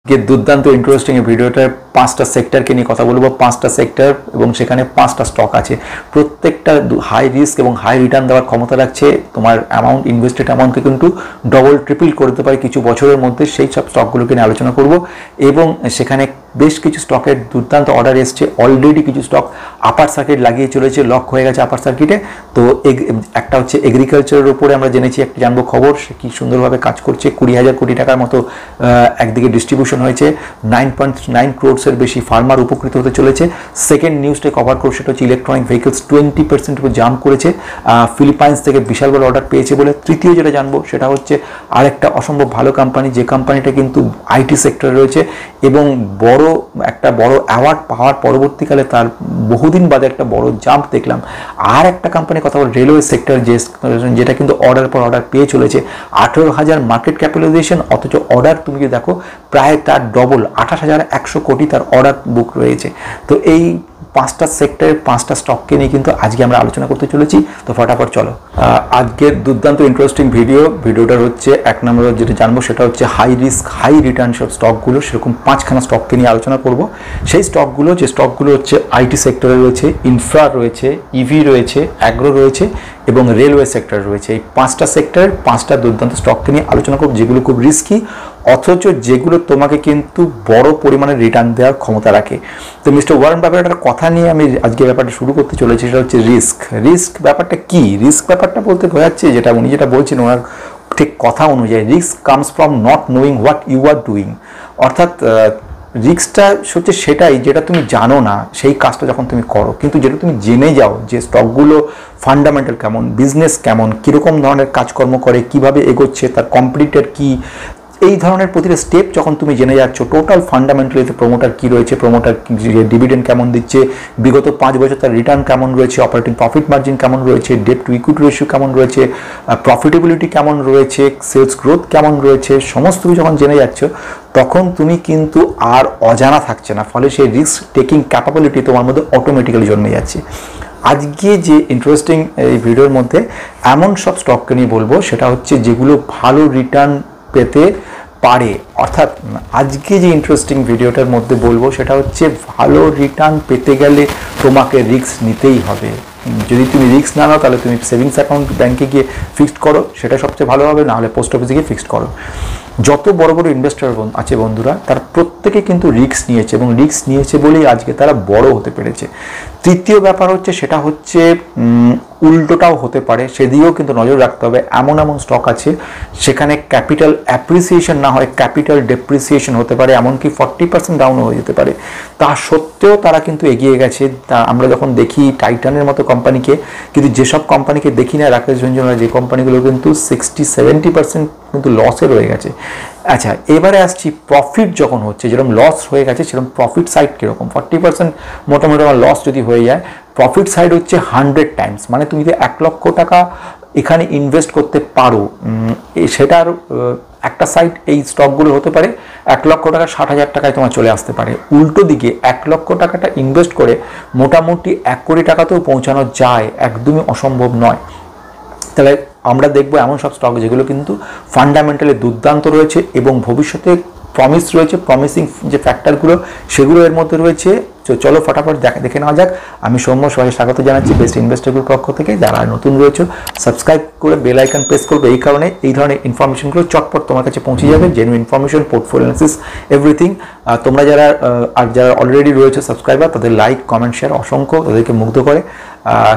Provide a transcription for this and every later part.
দুর্দান্ত ইন্টারেস্টিং ভিডিওটার পাঁচটা সেক্টরকে নিয়ে কথা বলবো। পাঁচটা সেক্টর এবং সেখানে পাঁচটা স্টক আছে, প্রত্যেকটা হাই রিস্ক এবং হাই রিটার্ন দেওয়ার ক্ষমতা রাখছে। তোমার অ্যামাউন্ট, ইনভেস্টেড অ্যামাউন্টকে কিন্তু ডবল ট্রিপল করতে পারে কিছু বছরের মধ্যে। সেই সব স্টকগুলোকে নিয়ে আলোচনা করব এবং সেখানে বেশ কিছু স্টকের দুর্দান্ত অর্ডার এসছে। অলরেডি কিছু স্টক আপার সার্কিট লাগিয়ে চলেছে, লক হয়ে গেছে আপার সার্কিটে। তো একটা হচ্ছে এগ্রিকালচারের উপরে আমরা জেনেছি, একটা জানবো খবর, সে কি সুন্দরভাবে কাজ করছে। 20,000 কোটি টাকার মতো একদিকে ডিস্ট্রিবিউশন হয়েছে, 9.9 ক্রোডসের বেশি ফার্মার উপকৃত হতে চলেছে। সেকেন্ড নিউজটা কভার করছে, সেটা হচ্ছে ইলেকট্রনিক ভেহিকলস 20% উপর জাম্প করেছে, ফিলিপাইন্স থেকে বিশাল বড় অর্ডার পেয়েছে বলে। তৃতীয় যেটা জানবো সেটা হচ্ছে আরেকটা অসম্ভব ভালো কোম্পানি, যে কোম্পানিটা কিন্তু আইটি সেক্টরে রয়েছে এবং একটা বড় অ্যাওয়ার্ড পাওয়ার পরবর্তীকালে তার বহুদিন বাদে একটা বড় জাম্প দেখলাম। আর একটা কোম্পানির কথা বল, রেলওয়ে সেক্টর, যেটা কিন্তু অর্ডার পর অর্ডার পেয়ে চলেছে। 18,000 মার্কেট ক্যাপিটালাইজেশন, অথচ অর্ডার তুমি যদি দেখো প্রায় তার ডবল, 28,100 কোটি তার অর্ডার বুক রয়েছে। তো এই পাঁচটা সেক্টরের পাঁচটা স্টককে নিয়ে কিন্তু আজকে আমরা আলোচনা করতে চলেছি। তো ফটাফট চলো, আজকের দুর্দান্ত ইন্টারেস্টিং ভিডিওটার হচ্ছে এক নম্বর যেটা জানবো সেটা হচ্ছে হাই রিস্ক হাই রিটার্ন সব স্টকগুলো, সেরকম পাঁচখানা স্টককে নিয়ে আলোচনা করব। সেই স্টকগুলো হচ্ছে আইটি সেক্টরে রয়েছে, ইনফ্রা রয়েছে, ইভি রয়েছে, অ্যাগ্রো রয়েছে এবং রেলওয়ে সেক্টর রয়েছে। এই পাঁচটা সেক্টরের পাঁচটা দুর্দান্ত স্টককে নিয়ে আলোচনা করব, যেগুলো খুব রিস্কি অথচ যেগুলো তোমাকে কিন্তু বড় পরিমাণে রিটার্ন দেওয়ার ক্ষমতা রাখে। তো মিস্টার ওয়ারেন বাফেটের একটা কথা নিয়ে আমি আজকে ব্যাপারটা শুরু করতে চলেছি, সেটা হচ্ছে রিস্ক ব্যাপারটা কি। রিস্ক ব্যাপারটা বলতে বোঝাচ্ছে, উনি যেটা বলছেন ওনার ঠিক কথা অনুযায়ী, risk comes from not knowing what you are doing. অর্থাৎ রিস্কটা হচ্ছে সেটাই যেটা তুমি জানো না, সেই কাজটা যখন তুমি করো। কিন্তু যেটা তুমি জেনে যাও যে স্টকগুলো ফান্ডামেন্টাল কেমন, বিজনেস কেমন, কীরকম ধরনের কাজকর্ম করে, কিভাবে এগোচ্ছে, তার কম্পিটিটর কি, এই ধরনের প্রতিটা স্টেপ যখন তুমি জেনে যাচ্ছ, টোটাল ফান্ডামেন্টালিতে প্রমোটার কি রয়েছে, প্রমোটার ডিভিডেন্ড কেমন দিচ্ছে, বিগত 5 বছর তার রিটার্ন কেমন রয়েছে, অপারেটিং প্রফিট মার্জিন কেমন রয়েছে, ডেট টু ইকুইটি রেশিও কেমন রয়েছে, প্রফিটেবিলিটি কেমন রয়েছে, সেলস গ্রোথ কেমন রয়েছে, সমস্ত কিছু যখন জেনে যাচ্ছ, তখন তুমি কিন্তু আর অজানা থাকছে না। ফলে সেই রিস্ক টেকিং ক্যাপাবিলিটি তোমার মধ্যে অটোমেটিক্যালি জন্মে যাচ্ছে। আজকে যে ইন্টারেস্টিং এই ভিডিওর মধ্যে এমন সব স্টককে নিয়ে বলবো, সেটা হচ্ছে যেগুলো ভালো রিটার্ন পেতে পারে। অর্থাৎ আজকে যে ইন্টারেস্টিং ভিডিওটার মধ্যে বলবো সেটা হচ্ছে ভালো রিটার্ন পেতে গেলে তোমাকে রিস্ক নিতেই হবে। যদি তুমি রিস্ক না নাও তাহলে তুমি সেভিংস অ্যাকাউন্ট ব্যাংকে গিয়ে ফিক্সড করো, সেটা সবচেয়ে ভালো হবে, না হলে পোস্ট অফিসে গিয়ে ফিক্সড করো। যত বড় বড় ইনভেস্টর আছে বন্ধুরা, তারা প্রত্যেকে কিন্তু রিস্ক নিয়েছে এবং রিস্ক নিয়েছে বলেই আজকে তারা বড় হতে পেরেছে। তৃতীয় ব্যাপার হচ্ছে সেটা হচ্ছে উল্টোটাও হতে পারে, সেদিকেও কিন্তু নজর রাখতে হবে। এমন স্টক আছে সেখানে ক্যাপিটাল অ্যাপ্রিসিয়েশন না হয় ক্যাপিটাল ডেপ্রিসিয়েশন হতে পারে, এমনকি 40% ডাউন হয়ে যেতে পারে। তা সত্ত্বেও তারা কিন্তু এগিয়ে গেছে। তা আমরা যখন দেখি টাইটানের মতো কোম্পানিকে, কিন্তু যেসব কোম্পানিকে দেখি না রাকেশ ঝুনঝুনওয়ালা, যে কোম্পানিগুলো কিন্তু 60-70% কিন্তু লসে রয়ে গেছে। আচ্ছা, এবারে আসছি প্রফিট যখন হচ্ছে, যেরকম লস হয়ে গেছে সেরকম প্রফিট সাইড কীরকম। 40% মোটামুটি আমার লস যদি হয়ে যায়, প্রফিট সাইড হচ্ছে 100 টাইমস। মানে তুমি যদি 1 লক্ষ টাকা এখানে ইনভেস্ট করতে পারো, সেটার একটা সাইড এই স্টকগুলো হতে পারে 1 লক্ষ টাকা 60,000 টাকায় তোমার চলে আসতে পারে। উল্টো দিকে 1 লক্ষ টাকাটা ইনভেস্ট করে মোটামুটি 1 কোটি টাকাতেও পৌঁছানো যায়, একদমই অসম্ভব নয়। তাহলে আমরা দেখবো এমন সব স্টক যেগুলো কিন্তু ফান্ডামেন্টালি দুর্দান্ত রয়েছে এবং ভবিষ্যতে প্রমিস রয়েছে, প্রমিসিং যে ফ্যাক্টরগুলো সেগুলো এর মধ্যে রয়েছে। চলো ফটাফট দেখে নেওয়া যাক। আমি সৌম্য, সবাইকে স্বাগত জানাচ্ছি বেস্ট ইনভেস্টর গ্রুপ পক্ষ থেকে। যারা নতুন রয়েছে সাবস্ক্রাইব করে বেল আইকন প্রেস করবে, এই কারণে এই ধরনের ইনফরমেশনগুলো চটপট তোমার কাছে পৌঁছে যাবে। Genuine information, portfolio analysis, everything. তোমরা যারা অলরেডি রয়েছে সাবস্ক্রাইবার, তাদের লাইক, কমেন্ট, শেয়ার অসংখ্য, তাদেরকে মুগ্ধ করে।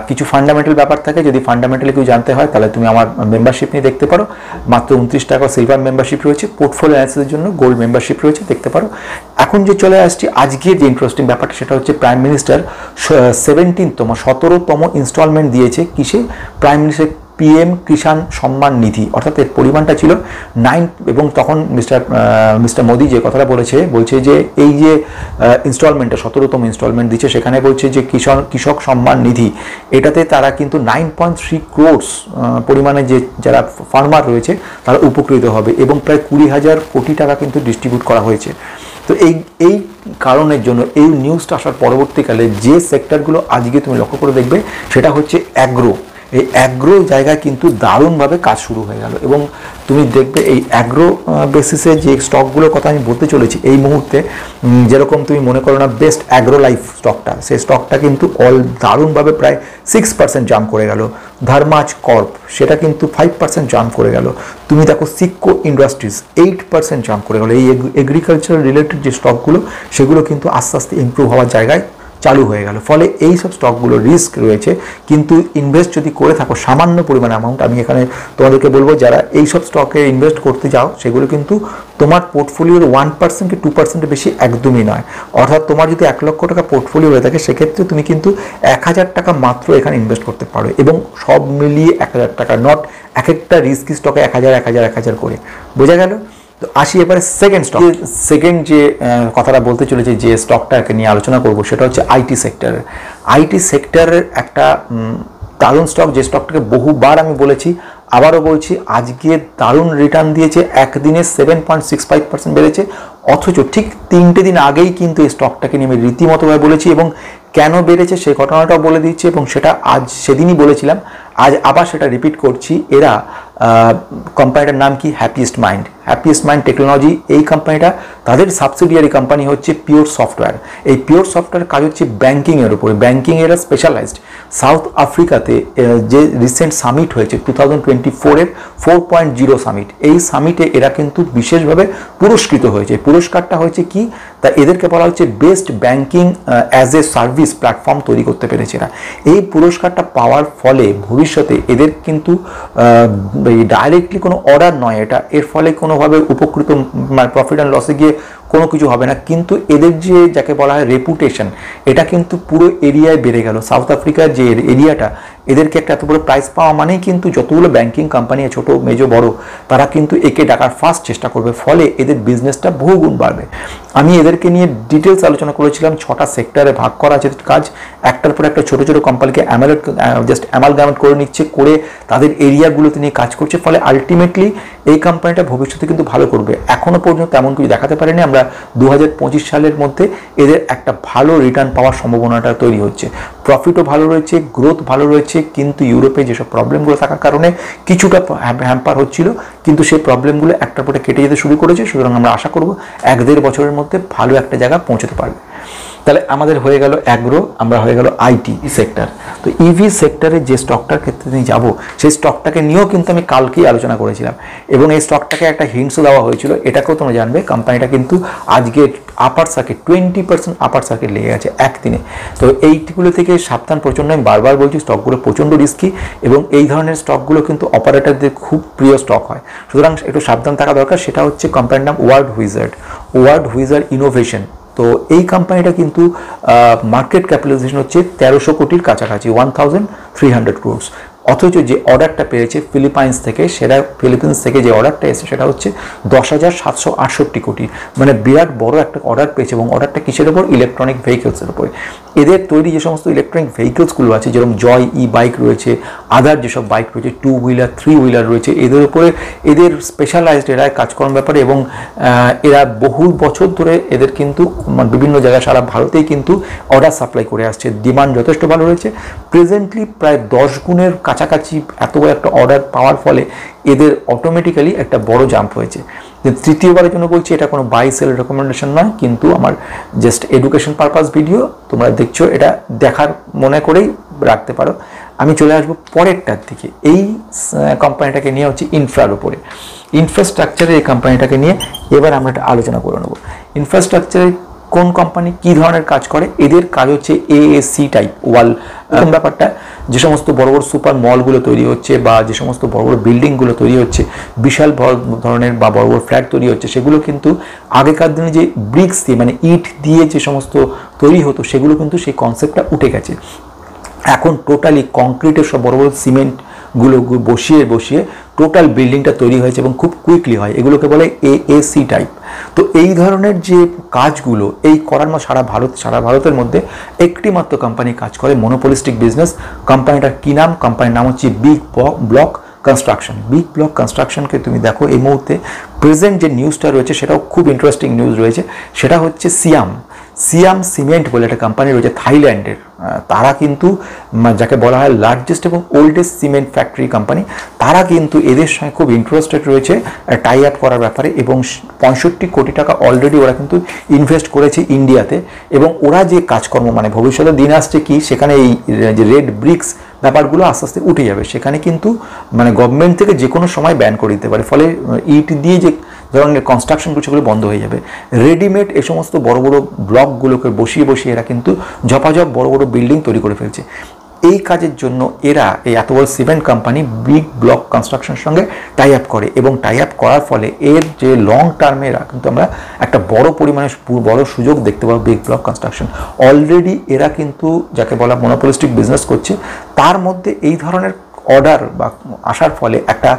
কিছু ফান্ডামেন্টাল ব্যাপার থাকে, যদি ফান্ডামেন্টালি কেউ জানতে হয় তাহলে তুমি আমার মেম্বারশিপ নিয়ে দেখতে পারো। মাত্র 29 টাকা সিলভার মেম্বারশিপ রয়েছে, পোর্টফোলিও অ্যানালিসিসের জন্য গোল্ড মেম্বারশিপ রয়েছে, দেখতে পারো। এখন যে চলে আসছি আজকে যে ইন্টারেস্টিং ব্যাপারটা, সেটা হচ্ছে প্রাইম মিনিস্টার 17তম ইনস্টলমেন্ট দিয়েছে। কিসে? Prime minister PM Kisan Samman Nidhi. অর্থাৎ এর পরিমাণটা ছিল 9, এবং তখন মিস্টার মোদি যে কথাটা বলছে যে এই যে ইনস্টলমেন্টটা 17তম ইনস্টলমেন্ট দিচ্ছে, সেখানে বলছে যে কৃষক সম্মান নিধি, এটাতে তারা কিন্তু 9.3 ক্রোডস পরিমাণে যে যারা ফার্মার রয়েছে তারা উপকৃত হবে এবং প্রায় 20,000 কোটি টাকা কিন্তু ডিস্ট্রিবিউট করা হয়েছে। তো এই কারণের জন্য এই নিউজটা আসার পরবর্তীকালে যে সেক্টরগুলো আজকে তুমি লক্ষ্য করে দেখবে, সেটা হচ্ছে অ্যাগ্রো। এই অ্যাগ্রো জায়গায় কিন্তু দারুণভাবে কাজ শুরু হয়ে গেল। এবং তুমি দেখবে এই অ্যাগ্রো বেসিসে যে স্টকগুলোর কথা আমি বলতে চলেছি এই মুহূর্তে, যেরকম তুমি মনে করো না বেস্ট অ্যাগ্রো লাইফ স্টকটা, সেই স্টকটা কিন্তু দারুণভাবে প্রায় 6% জাম্প করে গেল। ধর্মাজ কর্প সেটা কিন্তু 5% জাম্প করে গেল। তুমি দেখো সিক্কো ইন্ডাস্ট্রিজ 8% জাম্প করে গেল। এই এগ্রিকালচার রিলেটেড যে স্টকগুলো সেগুলো কিন্তু আস্তে আস্তে ইমপ্রুভ হওয়ার জায়গায় চালু হয়ে গেল। ফলে এই সব স্টকগুলো রিস্ক রয়েছে, কিন্তু ইনভেস্ট যদি করে থাকো সামান্য পরিমাণ অ্যামাউন্ট, আমি এখানে তোমাদেরকে বলবো যারা এই সব স্টকে ইনভেস্ট করতে যাও সেগুলো কিন্তু তোমার পোর্টফোলিওর 1% কি 2% বেশি একদমই নয়। অর্থাৎ তোমার যদি 1 লক্ষ টাকা পোর্টফোলিও হয়ে থাকে সেক্ষেত্রে তুমি কিন্তু 1000 টাকা মাত্র এখানে ইনভেস্ট করতে পারো, এবং সব মিলিয়ে 1000 টাকা, নট এক একটা রিস্কি স্টকে 1000 করে। বোঝা গেল? তো আসি এবারে সেকেন্ড যে কথাটা বলতে চলেছে, যে স্টকটাকে নিয়ে আলোচনা করব সেটা হচ্ছে আইটি সেক্টরের। আইটি সেক্টরের একটা দারুণ স্টক, যে স্টকটাকে বহুবার আমি বলেছি, আবারও বলছি, আজকে দারুণ রিটার্ন দিয়েছে। একদিনে 7.65% বেড়েছে, অথচ ঠিক 3টে দিন আগেই কিন্তু এই স্টকটাকে নিয়ে আমি রীতিমতোভাবে বলেছি, এবং কেন বেড়েছে সেই ঘটনাটাও বলে দিচ্ছি, এবং সেটা আজ সেদিনই বলেছিলাম, আজ আবার সেটা রিপিট করছি। এরা কোম্পানিটার নাম কি? Happiest mind technology. এই কোম্পানিটা, তাদের সাবসিডিয়ারি কোম্পানি হচ্ছে পিওর সফটওয়্যার। এই পিওর সফটওয়্যার কাজ হচ্ছে ব্যাঙ্কিংয়ের উপরে, ব্যাঙ্কিং এরা স্পেশালাইজড। সাউথ আফ্রিকাতে যে রিসেন্ট সামিট হয়েছে 2024-এর 4.0 সামিট, এই সামিটে এরা কিন্তু বিশেষভাবে পুরস্কৃত হয়েছে। পুরস্কারটা হয়েছে কি? তা এদেরকে বলা হচ্ছে best banking as a service platform তৈরি করতে পেরেছে এরা। এই পুরস্কারটা পাওয়ার ফলে ভবিষ্যতে এদের কিন্তু ডাইরেক্টলি কোনো অর্ডার নয় এটা, এর ফলে কোনোভাবে উপকৃত প্রফিট অ্যান্ড লসে গিয়ে কোনো কিছু হবে না, কিন্তু এদের যে যাকে বলা হয় রেপুটেশন, এটা কিন্তু পুরো এরিয়ায় বেড়ে গেল। সাউথ আফ্রিকার যে এরিয়াটা, এদেরকে একটা এত বড় প্রাইজ পাওয়া মানেই কিন্তু যতগুলো ব্যাঙ্কিং কোম্পানি ছোটো মেজো বড়, তারা কিন্তু একে ডাকার ফার্স্ট চেষ্টা করবে, ফলে এদের বিজনেসটা বহুগুণ বাড়বে। আমি এদেরকে নিয়ে ডিটেলস আলোচনা করেছিলাম, 6টা সেক্টরে ভাগ করা আছে কাজ, একটার পর একটা ছোটো ছোটো কোম্পানিকে অ্যামালগামেট করে নিচ্ছে, করে তাদের এরিয়াগুলোতে নিয়ে কাজ করছে, ফলে আলটিমেটলি এই কোম্পানিটা ভবিষ্যতে কিন্তু ভালো করবে। এখনও পর্যন্ত তেমন কিছু দেখাতে পারেনি। আমরা 2025 সালের মধ্যে এদের একটা ভালো রিটার্ন পাওয়ার সম্ভাবনাটা তৈরি হচ্ছে, প্রফিটও ভালো রয়েছে, গ্রোথ ভালো রয়েছে, কিন্তু ইউরোপে যেসব প্রবলেমগুলো থাকার কারণে কিছুটা হ্যাম্পার হচ্ছিল, কিন্তু সেই প্রবলেমগুলো একটার পরে কেটে যেতে শুরু করেছে। সুতরাং আমরা আশা করব 1-1.5 বছরের মধ্যে ভালো একটা জায়গা পৌঁছতে পারবে। তাহলে আমাদের হয়ে গেল অ্যাগ্রো, আমরা হয়ে গেল আইটি সেক্টর। তো ইভি সেক্টরে যে স্টকটার ক্ষেত্রে নিয়ে যাবো, সেই স্টকটাকে নিয়েও কিন্তু আমি কালকেই আলোচনা করেছিলাম, এবং এই স্টকটাকে একটা হিন্টসও দেওয়া হয়েছিল। এটাকেও তোমরা জানবে, কোম্পানিটা কিন্তু আজকে আপার সার্কিট 20% আপার সার্কিট লেগে গেছে একদিনে। তো এইগুলো থেকে সাবধান প্রচণ্ড, আমি বারবার বলছি স্টকগুলো প্রচণ্ড রিস্কি, এবং এই ধরনের স্টকগুলো কিন্তু অপারেটরদের খুব প্রিয় স্টক হয়। সুতরাং একটু সাবধান থাকা দরকার। সেটা হচ্ছে কোম্পানির নাম ওয়ার্ল্ড হুইজার্ড ইনোভেশন। তো এই কোম্পানিটা কিন্তু মার্কেট ক্যাপিটালাইজেশন হচ্ছে 1300 কোটির কাছাকাছি, 1300 crores। অথচ যে অর্ডারটা পেয়েছে ফিলিপাইন্স থেকে যে অর্ডারটা এসেছে সেটা হচ্ছে 10,768 কোটি, মানে বিরাট বড় একটা অর্ডার পেয়েছে। এবং অর্ডারটা কিসের উপর? ইলেকট্রনিক ভেহিকলসের উপরে। এদের তৈরি যে সমস্ত ইলেকট্রনিক ভেহিকলসগুলো আছে, যেরকম জয় বাইক রয়েছে, আদার যেসব বাইক রয়েছে, 2 হুইলার 3 হুইলার রয়েছে, এদের উপরে এদের স্পেশালাইজড এরা কাজকর্ম ব্যাপারে, এবং এরা বহু বছর ধরে এদের কিন্তু বিভিন্ন জায়গায় সারা ভারতেই কিন্তু অর্ডার সাপ্লাই করে আসছে। ডিমান্ড যথেষ্ট ভালো রয়েছে। প্রেজেন্টলি প্রায় 10 গুণের কাছাকাছি এত বড় একটা অর্ডার পাওয়ার ফলে এদের অটোমেটিক্যালি একটা বড় জাম্প হয়েছে। তৃতীয়বারের জন্য বলছি, এটা কোনো বাই সেল রেকমেন্ডেশন নয়, কিন্তু আমার জাস্ট এডুকেশন পারপাস ভিডিও, তোমরা দেখছো, এটা দেখার মনে করেই রাখতে পারো। আমি চলে আসবো পরেরটার দিকে। এই কোম্পানিটাকে নিয়ে হচ্ছে ইনফ্রার উপরে, ইনফ্রাস্ট্রাকচারে এই কোম্পানিটাকে নিয়ে এবার আমরা একটা আলোচনা করে নেব। ইনফ্রাস্ট্রাকচারে কোন কোম্পানি কী ধরনের কাজ করে? এদের কাজ হচ্ছে এএসি টাইপ ওয়াল ব্যাপারটা। যে সমস্ত বড় বড় সুপার মলগুলো তৈরি হচ্ছে, বা যে সমস্ত বড় বড় বিল্ডিংগুলো তৈরি হচ্ছে, বিশাল বড় ধরনের বা বড় বড় ফ্ল্যাট তৈরি হচ্ছে, সেগুলো কিন্তু আগেকার দিনে যে ব্রিক্স দিয়ে, মানে ইট দিয়ে যে সমস্ত তৈরি হতো, সেগুলো কিন্তু সেই কনসেপ্টটা উঠে গেছে। এখন টোটালি কংক্রিটের সব বড় বড় সিমেন্টগুলো বসিয়ে টোটাল বিল্ডিংটা তৈরি হয়েছে, এবং খুব কুইকলি হয়। এগুলোকে বলে এএসি টাইপ। তো এই ধরনের যে কাজগুলো এই করার সারা ভারতের মধ্যে একটি মাত্র কোম্পানি কাজ করে, মনোপলিস্টিক বিজনেস। কোম্পানিটার কী নাম? কোম্পানির নাম হচ্ছে বিগ ব্লক কনস্ট্রাকশনকে তুমি দেখো এই মুহূর্তে প্রেজেন্ট যে নিউজটা রয়েছে সেটাও খুব ইন্টারেস্টিং নিউজ রয়েছে। সেটা হচ্ছে সিয়াম সিমেন্ট বলে একটা কোম্পানি রয়েছে থাইল্যান্ডের, তারা কিন্তু যাকে বলা হয় লার্জেস্ট এবং ওল্ডেস্ট সিমেন্ট ফ্যাক্টরি কোম্পানি, তারা কিন্তু এদের সঙ্গে খুব ইন্টারেস্টেড রয়েছে টাই আপ করার ব্যাপারে, এবং 65 কোটি টাকা অলরেডি ওরা কিন্তু ইনভেস্ট করেছে ইন্ডিয়াতে। এবং ওরা যে কাজকর্ম মানে ভবিষ্যতে দিন আসছে কি, সেখানে এই যে রেড ব্রিক্স ব্যাপারগুলো আস্তে আস্তে উঠে যাবে, সেখানে কিন্তু মানে গভর্নমেন্ট থেকে যে কোনো সময় ব্যান করে দিতে পারে, ফলে ইট দিয়ে যে ধরনের কনস্ট্রাকশনগুলো সেগুলো বন্ধ হয়ে যাবে। রেডিমেড এই সমস্ত বড় বড় ব্লকগুলোকে বসিয়ে বসিয়ে এরা কিন্তু ঝপাঝপ বড় বড় বিল্ডিং তৈরি করে ফেলছে। এই কাজের জন্য এরা এই এত বড় সিমেন্ট কোম্পানি বিগ ব্লক কনস্ট্রাকশনের সঙ্গে টাই আপ করে, এবং টাই আপ করার ফলে এর যে লং টার্মে এরা কিন্তু আমরা একটা বড় পরিমাণে বড় সুযোগ দেখতে পাবো বিগ ব্লক কনস্ট্রাকশন। অলরেডি এরা কিন্তু যাকে বলা মনোপলিস্টিক বিজনেস করছে, তার মধ্যে এই ধরনের অর্ডার বা আসার ফলে একটা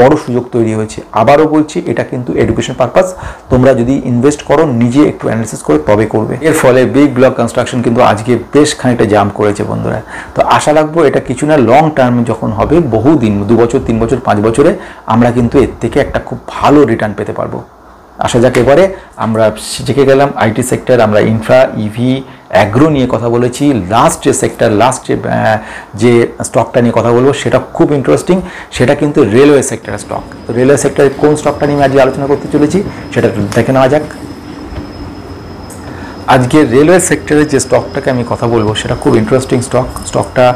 বড় সুযোগ তৈরি হয়েছে। আবারও বলছি, এটা কিন্তু এডুকেশন পারপাস, তোমরা যদি ইনভেস্ট করো নিজে একটু অ্যানালিসিস করে তবে করবে। এর ফলে বিগ ব্লক কনস্ট্রাকশন কিন্তু আজকে বেশ খানিকটা জাম্প করেছে বন্ধুরা। তো আশা রাখবো এটা কিছু না, লং টার্মে যখন হবে, বহুদিন 2 বছর 3 বছর 5 বছরে আমরা কিন্তু এর থেকে একটা খুব ভালো রিটার্ন পেতে পারবো। আসা যাক, এবারে আমরা শিখে গেলাম আইটি সেক্টর, আমরা ইনফ্রা, ইভি, অ্যাগ্রো নিয়ে কথা বলেছি। লাস্ট যে সেক্টর, লাস্ট যে স্টকটা নিয়ে কথা বলবো সেটা খুব ইন্টারেস্টিং, সেটা কিন্তু রেলওয়ে সেক্টরের স্টক। তো রেলওয়ে সেক্টরে কোন স্টকটা নিয়ে আজকে আলোচনা করতে চলেছি সেটা দেখে নেওয়া যাক। আজকে রেলওয়ে সেক্টরের যে স্টকটাকে আমি কথা বলবো সেটা খুব ইন্টারেস্টিং স্টকটা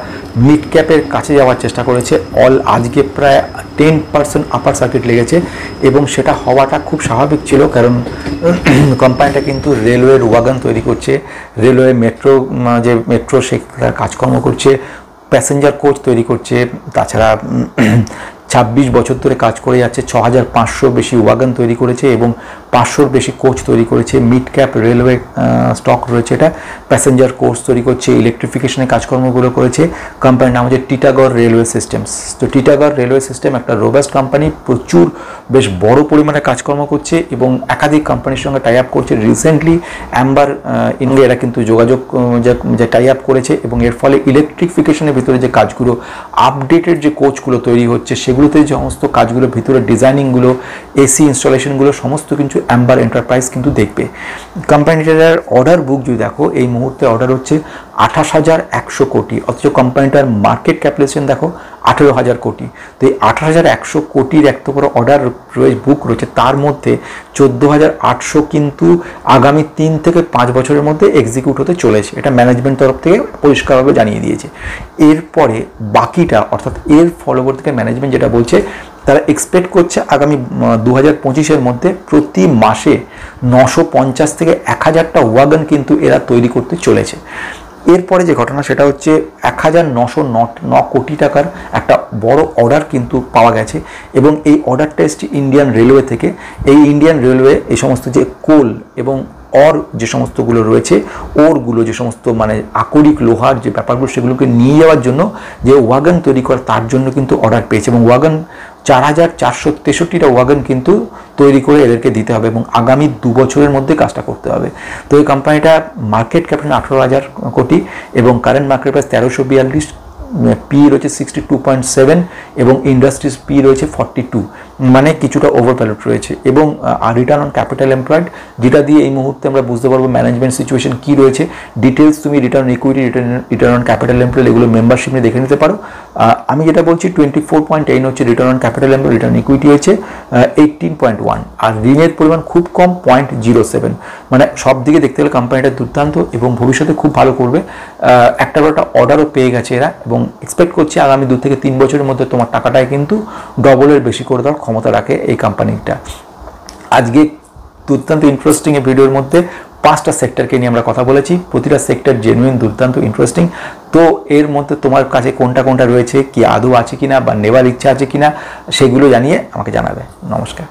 মিড ক্যাপের কাছে যাওয়ার চেষ্টা করেছে। আজকে প্রায় 10% আপার সার্কিট লেগেছে, এবং সেটা হওয়াটা খুব স্বাভাবিক ছিল, কারণ কোম্পানিটা কিন্তু রেলওয়ের ওয়াগন তৈরি করছে, রেলওয়ে মেট্রো সেটার কাজকর্ম করছে, প্যাসেঞ্জার কোচ তৈরি করছে, তাছাড়া 26 বছর ধরে কাজ করে যাচ্ছে, 6500 বেশি ওয়াগন তৈরি করেছে এবং 500-র বেশি কোচ তৈরি করেছে। মিড ক্যাপ রেলওয়ে স্টক রয়েছে, এটা প্যাসেঞ্জার কোচ তৈরি করছে, ইলেকট্রিফিকেশনের কাজকর্মগুলো করেছে। কোম্পানির নাম হচ্ছে টিটাগড় রেলওয়ে সিস্টেমস। তো টিটাগড় রেলওয়ে সিস্টেম একটা রোবাস্ট কোম্পানি, প্রচুর বেশ বড় পরিমাণে কাজকর্ম করছে এবং একাধিক কোম্পানির সঙ্গে টাই আপ করছে। রিসেন্টলি অ্যাম্বার ইন্ডিয়া এরা কিন্তু যোগাযোগ যে টাই আপ করেছে, এবং এর ফলে ইলেকট্রিফিকেশনের ভিতরে যে কাজগুলো, আপডেটেড যে কোচগুলো তৈরি হচ্ছে, সেগুলোতে যে সমস্ত কাজগুলো ভিতরে ডিজাইনিংগুলো, এসি ইনস্টলেশনগুলো সমস্ত কিছু অ্যাম্বার এন্টারপ্রাইজ কিন্তু দেখবে। কোম্পানিটার অর্ডার বুক যদি দেখো, এই মুহূর্তে অর্ডার হচ্ছে 28,100 কোটি, অথচ কোম্পানিটার মার্কেট ক্যাপিটালাইজেশন দেখো 18,000 কোটি। তো এই 18,100 কোটির এত বড় অর্ডার বুক রয়েছে, তার মধ্যে 14,800 কিন্তু আগামী 3 থেকে 5 বছরের মধ্যে এক্সিকিউট হতে চলেছে, এটা ম্যানেজমেন্ট তরফ থেকে পরিষ্কারভাবে জানিয়ে দিয়েছে। এরপরে বাকিটা, অর্থাৎ এর ফলোভার থেকে ম্যানেজমেন্ট যেটা বলছে, তারা এক্সপেক্ট করছে আগামী 2025-এর মধ্যে প্রতি মাসে 950 থেকে 1000টা ওয়াগন কিন্তু এরা তৈরি করতে চলেছে। এরপরে যে ঘটনা সেটা হচ্ছে 1909 কোটি টাকার একটা বড় অর্ডার কিন্তু পাওয়া গেছে, এবং এই অর্ডারটা এসছে ইন্ডিয়ান রেলওয়ে থেকে। এই ইন্ডিয়ান রেলওয়ে এই সমস্ত যে কোল এবং যে সমস্তগুলো রয়েছে, ওরগুলো যে সমস্ত মানে আকরিক লোহার যে ব্যাপারগুলো, সেগুলোকে নিয়ে যাওয়ার জন্য যে ওয়াগন তৈরি করে, তার জন্য কিন্তু অর্ডার পেয়েছে, এবং ওয়াগন 4,463টা ওয়াগন কিন্তু তৈরি করে এদেরকে দিতে হবে, এবং আগামী 2 বছরের মধ্যে কাজটা করতে হবে। তো এই কোম্পানিটা মার্কেট ক্যাপিটাল 18,000 কোটি এবং কারেন্ট মার্কেট প্রাইস 1342, পি রয়েছে 62.7 এবং ইন্ডাস্ট্রিজ পি রয়েছে 42, মানে কিছুটা ওভার ভ্যালুড রয়েছে। এবং রিটার্ন অন ক্যাপিটাল এমপ্লয়েড, যেটা দিয়ে এই মুহূর্তে আমরা বুঝতে পারবো ম্যানেজমেন্ট সিচুয়েশন কী রয়েছে। ডিটেলস তুমি return equity, return on capital employed, এগুলো মেম্বারশিপ নিয়ে দেখে নিতে পারো। আমি যেটা বলছি 24.8 হচ্ছে return on capital employed, return equity হচ্ছে 18.1, আর ঋণের পরিমাণ খুব কম 0.07, মানে সব দিকে দেখতে গেলে কোম্পানিটা দুর্দান্ত এবং ভবিষ্যতে খুব ভালো করবে। একটা অর্ডারও পেয়ে গেছে এরা, এবং এক্সপেক্ট করছি আগামী 2 থেকে 3 বছরের মধ্যে তোমার টাকাটাই কিন্তু ডবলের বেশি করে দেওয়ার ক্ষমতা রাখে এই কোম্পানিটা। আজকে দুর্দান্ত ইন্টারেস্টিং এই ভিডিওর মধ্যে 5টা সেক্টরকে নিয়ে আমরা কথা বলেছি, প্রতিটা সেক্টর জেনুইন, দুর্দান্ত, ইন্টারেস্টিং। তো এর মধ্যে তোমার কাছে কোনটা কোনটা রয়েছে, কি আদৌ আছে কিনা বা নেবার ইচ্ছা আছে কিনা, সেগুলো জানিয়ে আমাকে জানাবে। নমস্কার।